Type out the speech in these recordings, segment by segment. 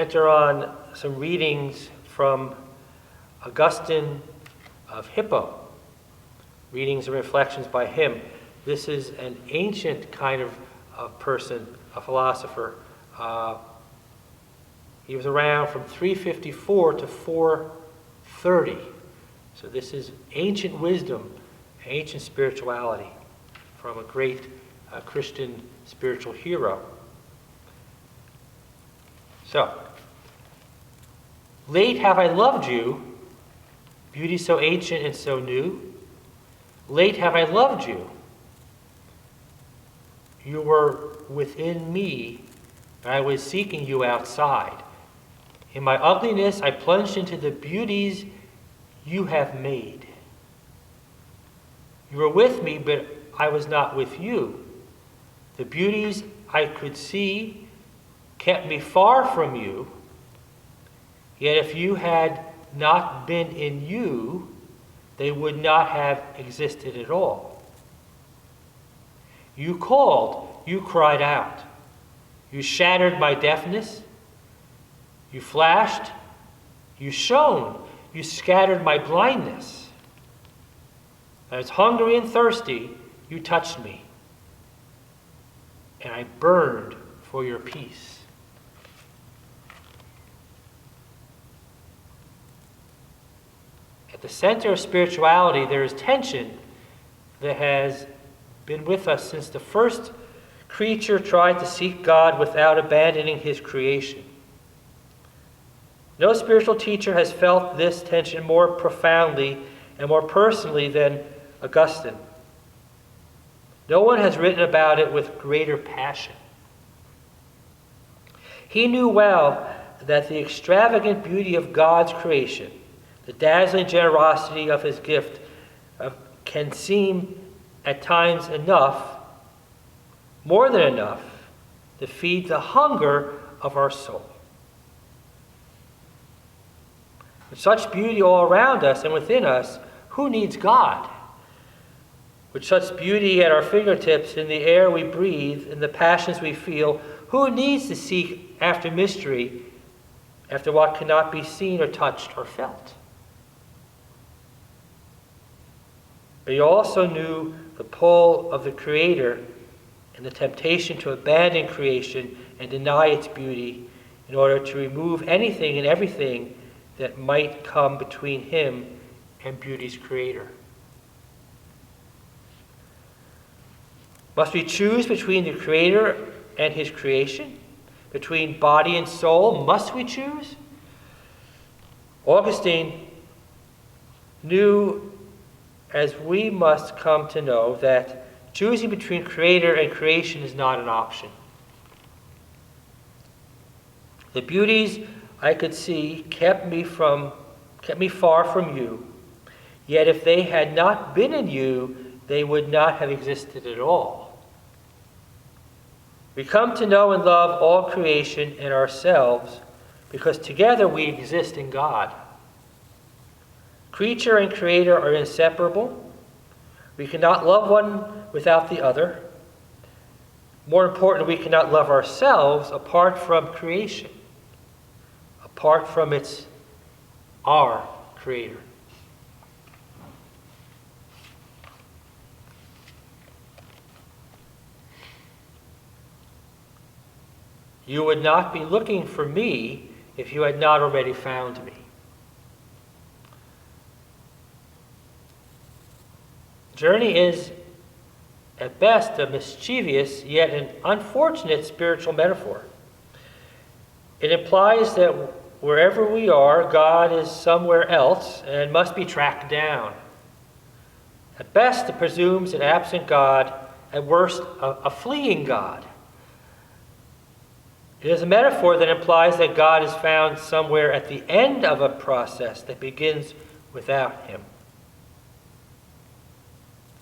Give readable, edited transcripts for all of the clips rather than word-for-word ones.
center on some readings from Augustine of Hippo, readings and reflections by him. This is an ancient kind of person, a philosopher. He was around from 354 to 430. So this is ancient wisdom, ancient spirituality from a great Christian spiritual hero. So, late have I loved you, beauty so ancient and so new. Late have I loved you. You were within me, and I was seeking you outside. In my ugliness, I plunged into the beauties you have made. You were with me, but I was not with you. The beauties I could see kept me far from you. Yet if you had not been in you, they would not have existed at all. You called, you cried out. You shattered my deafness. You flashed, you shone, you scattered my blindness. I was hungry and thirsty, you touched me, and I burned for your peace. At the center of spirituality, there is tension that has been with us since the first creature tried to seek God without abandoning his creation. No spiritual teacher has felt this tension more profoundly and more personally than Augustine. No one has written about it with greater passion. He knew well that the extravagant beauty of God's creation, the dazzling generosity of his gift, can seem at times enough, more than enough, to feed the hunger of our soul. With such beauty all around us and within us, who needs God? With such beauty at our fingertips, in the air we breathe, in the passions we feel, who needs to seek after mystery, after what cannot be seen or touched or felt? But he also knew the pull of the Creator and the temptation to abandon creation and deny its beauty in order to remove anything and everything that might come between him and beauty's creator. Must we choose between the Creator and his creation? Between body and soul, must we choose? Augustine knew, as we must come to know, that choosing between Creator and creation is not an option. The beauties I could see kept me far from you. Yet if they had not been in you, they would not have existed at all. We come to know and love all creation and ourselves because together we exist in God. Creature and Creator are inseparable. We cannot love one without the other. More importantly, we cannot love ourselves apart from creation, apart from our Creator. You would not be looking for me if you had not already found me. Journey is, at best, a mischievous yet an unfortunate spiritual metaphor. It implies that wherever we are, God is somewhere else and must be tracked down. At best, it presumes an absent God, at worst, a fleeing God. It is a metaphor that implies that God is found somewhere at the end of a process that begins without him.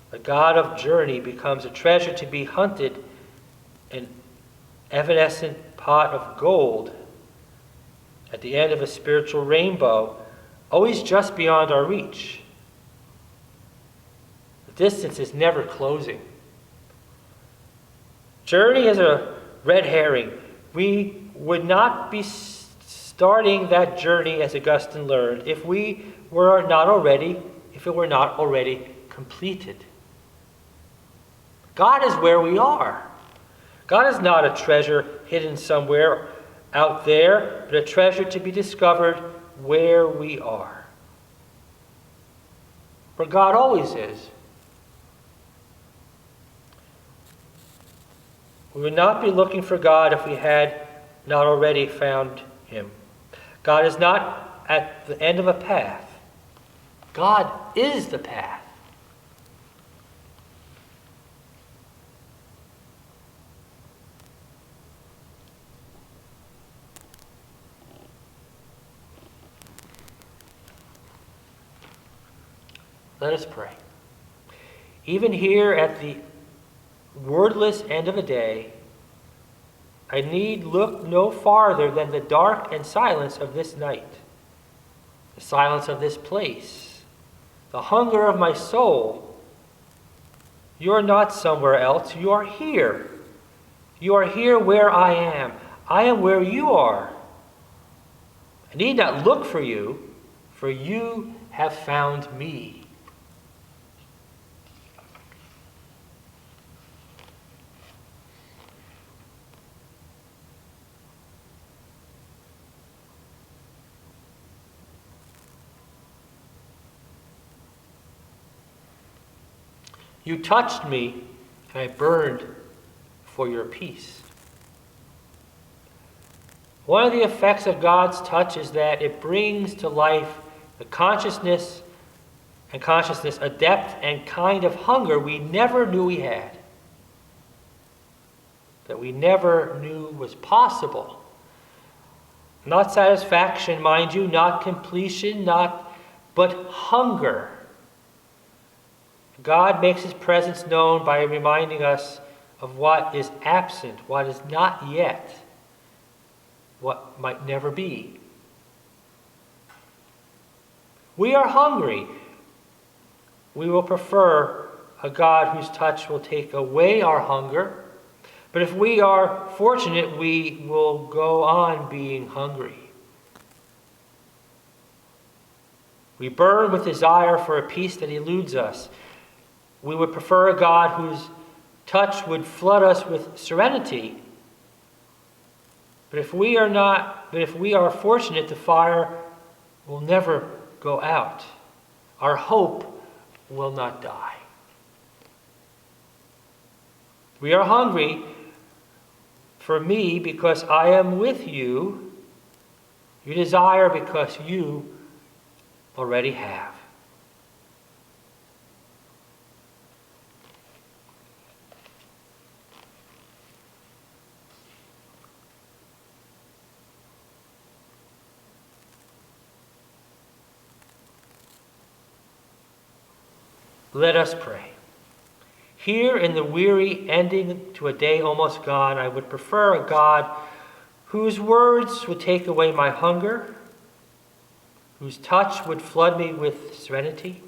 The God of journey becomes a treasure to be hunted, an evanescent pot of gold at the end of a spiritual rainbow, always just beyond our reach. The distance is never closing. Journey is a red herring. We would not be starting that journey, as Augustine learned, if it were not already completed. God is where we are. God is not a treasure hidden somewhere out there, but a treasure to be discovered where we are. Where God always is. We would not be looking for God if we had not already found him. God is not at the end of a path. God is the path. Let us pray. Even here at the wordless end of a day, I need look no farther than the dark and silence of this night, the silence of this place, the hunger of my soul. You are not somewhere else. You are here. You are here where I am. I am where you are. I need not look for you have found me. You touched me, and I burned for your peace. One of the effects of God's touch is that it brings to life the consciousness, a depth and kind of hunger we never knew we had, that we never knew was possible. Not satisfaction, mind you, not completion, but hunger. God makes his presence known by reminding us of what is absent, what is not yet, what might never be. We are hungry. We will prefer a God whose touch will take away our hunger, but if we are fortunate, we will go on being hungry. We burn with desire for a peace that eludes us. We would prefer a God whose touch would flood us with serenity. But if we are fortunate, the fire will never go out. Our hope will not die. We are hungry for me because I am with you. You desire because you already have. Let us pray. Here in the weary ending to a day almost gone, I would prefer a God whose words would take away my hunger, whose touch would flood me with serenity.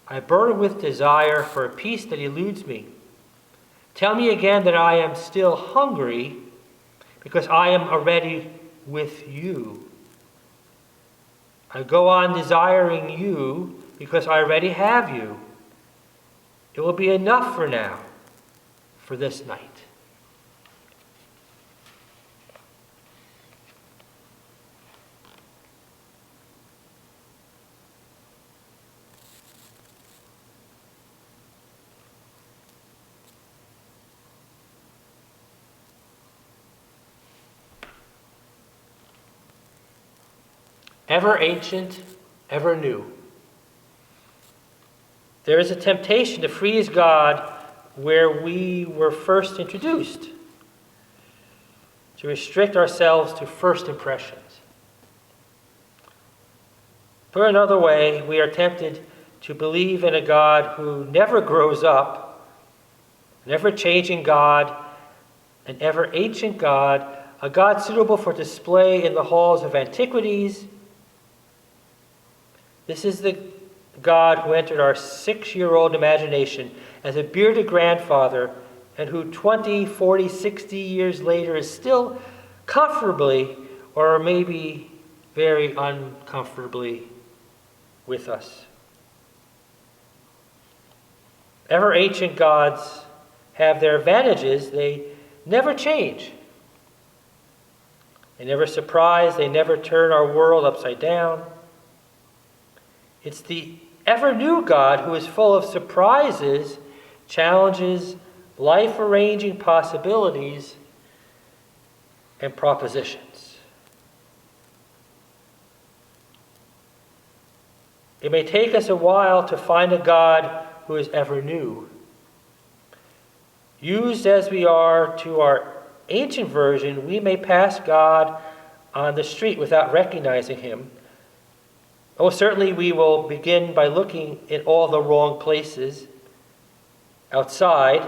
I burn with desire for a peace that eludes me. Tell me again that I am still hungry because I am already with you. I go on desiring you because I already have you. It will be enough for now, for this night. Ever ancient, ever new. There is a temptation to freeze God where we were first introduced, to restrict ourselves to first impressions. Put another way, we are tempted to believe in a God who never grows up, an ever-changing God, an ever-ancient God, a God suitable for display in the halls of antiquities. This is the God who entered our 6-year-old imagination as a bearded grandfather and who 20, 40, 60 years later is still comfortably or maybe very uncomfortably with us. Ever ancient gods have their advantages. They never change. They never surprise. They never turn our world upside down. It's the ever-new God who is full of surprises, challenges, life-arranging possibilities, and propositions. It may take us a while to find a God who is ever new. Used as we are to our ancient version, we may pass God on the street without recognizing him. Oh, certainly we will begin by looking in all the wrong places outside,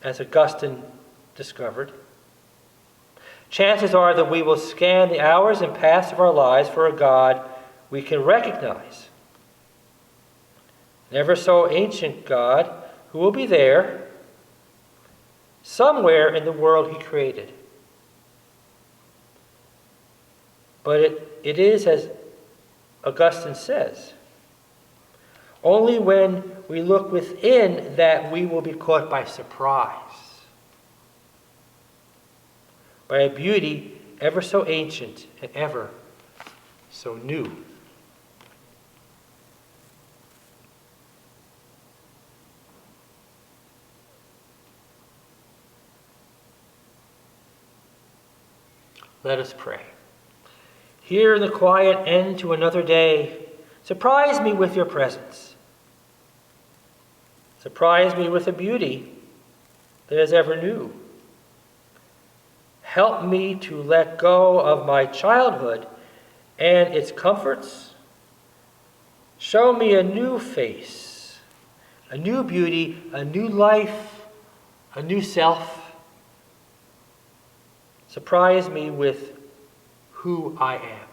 as Augustine discovered. Chances are that we will scan the hours and paths of our lives for a God we can recognize. Never so ancient God who will be there somewhere in the world he created. But it is, as Augustine says, only when we look within that we will be caught by surprise, by a beauty ever so ancient and ever so new. Let us pray. Here in the quiet end to another day, surprise me with your presence. Surprise me with a beauty that is ever new. Help me to let go of my childhood and its comforts. Show me a new face, a new beauty, a new life, a new self. Surprise me with who I am.